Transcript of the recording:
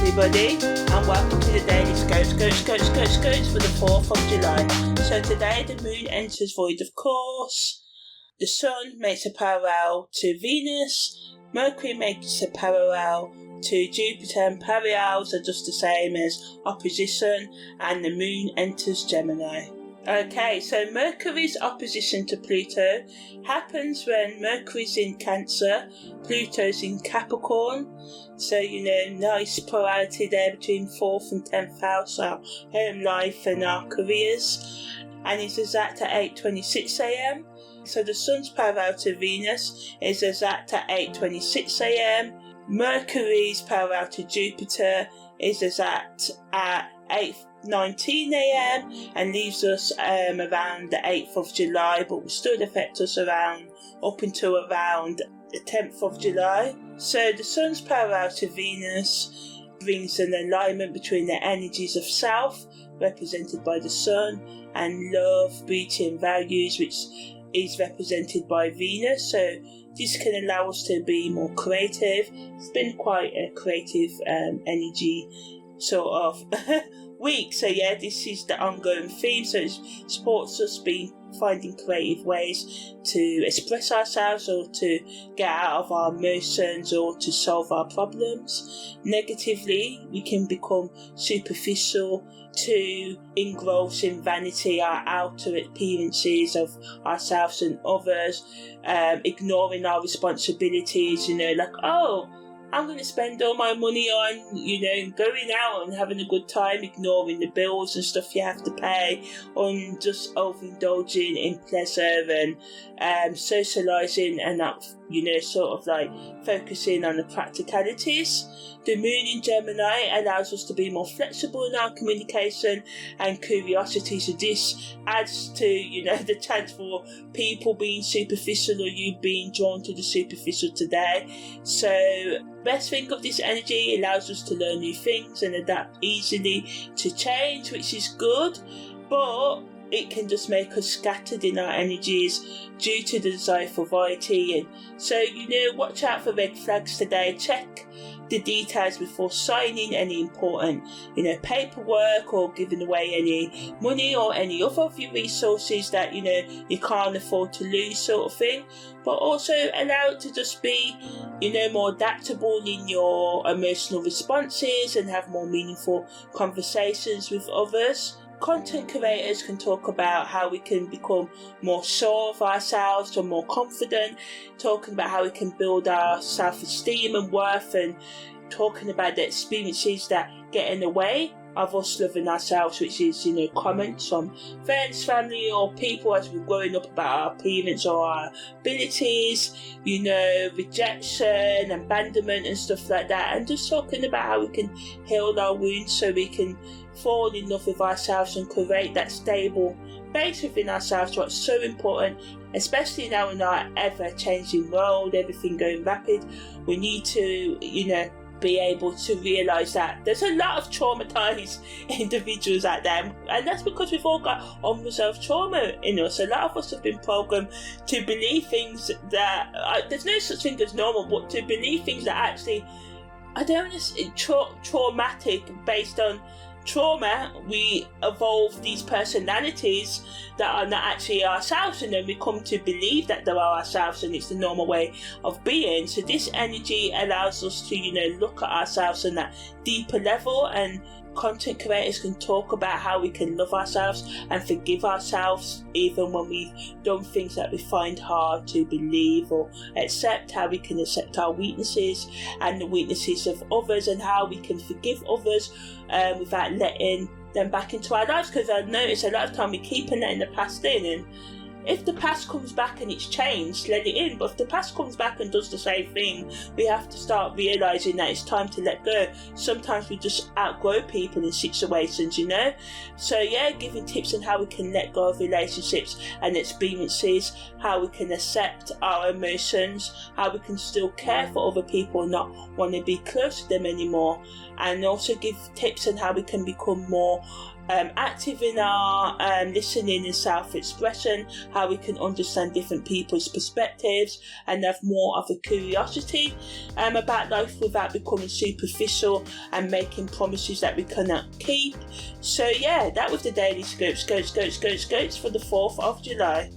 everybody, and welcome to the Daily Scopes for the 4th of July. So today the moon enters void of course, the sun makes a parallel to Venus, Mercury makes a parallel to Jupiter, and parallels are just the same as opposition, and the moon enters Gemini. Okay, so Mercury's opposition to Pluto happens when Mercury's in Cancer, Pluto's in Capricorn. So, nice polarity there between 4th and 10th house, our home life and our careers. And it's exact at 8:26 a.m. So the sun's parallel to Venus is exact at 8:26 a.m. Mercury's parallel to Jupiter is exact at 8:19 a.m. and leaves us around the 8th of July, but will still affect us up until around the 10th of July. So the sun's parallel to Venus brings an alignment between the energies of self, represented by the sun, and love, beauty and values, which is represented by Venus. So this can allow us to be more creative. It's been quite a creative energy sort of week. So yeah, this is the ongoing theme. So it supports us finding creative ways to express ourselves or to get out of our emotions or to solve our problems. Negatively, we can become superficial, to engross in vanity, our outer appearances of ourselves and others, ignoring our responsibilities, I'm going to spend all my money on, going out and having a good time, ignoring the bills and stuff you have to pay, on just overindulging in pleasure and socialising and not, sort of like focusing on the practicalities. The moon in Gemini allows us to be more flexible in our communication and curiosity. So this adds to, the chance for people being superficial or you being drawn to the superficial today. So best thing of this energy allows us to learn new things and adapt easily to change, which is good, but it can just make us scattered in our energies due to the desire for variety. And so, watch out for red flags today. Check the details before signing any important, paperwork or giving away any money or any other of your resources that, you can't afford to lose sort of thing. But also allow it to just be, more adaptable in your emotional responses and have more meaningful conversations with others. Content creators can talk about how we can become more sure of ourselves or more confident, talking about how we can build our self-esteem and worth, and talking about the experiences that get in the way of us loving ourselves, which is, comments from friends, family or people as we're growing up about our appearance or our abilities, rejection, abandonment and stuff like that, and just talking about how we can heal our wounds so we can fall in love with ourselves and create that stable base within ourselves, what's so important, especially now in our ever-changing world, everything going rapid. We need to, be able to realise that there's a lot of traumatised individuals out there, and that's because we've all got unresolved trauma in us. A lot of us have been programmed to believe things that there's no such thing as normal, but to believe things that actually, I don't want to say traumatic based on trauma. We evolve these personalities that are not actually ourselves, and then we come to believe that they are ourselves and it's the normal way of being. So this energy allows us to look at ourselves on that deeper level, and content creators can talk about how we can love ourselves and forgive ourselves even when we've done things that we find hard to believe or accept, how we can accept our weaknesses and the weaknesses of others, and how we can forgive others without letting them back into our lives. Because I've noticed a lot of time we keep on letting the past in, and if the past comes back and it's changed, let it in. But if the past comes back and does the same thing, we have to start realising that it's time to let go. Sometimes we just outgrow people in situations, So yeah, giving tips on how we can let go of relationships and experiences, how we can accept our emotions, how we can still care for other people and not want to be close to them anymore. And also give tips on how we can become more active in our listening and self-expression, how we can understand different people's perspectives and have more of a curiosity about life without becoming superficial and making promises that we cannot keep. So yeah, that was the daily scope for the 4th of July.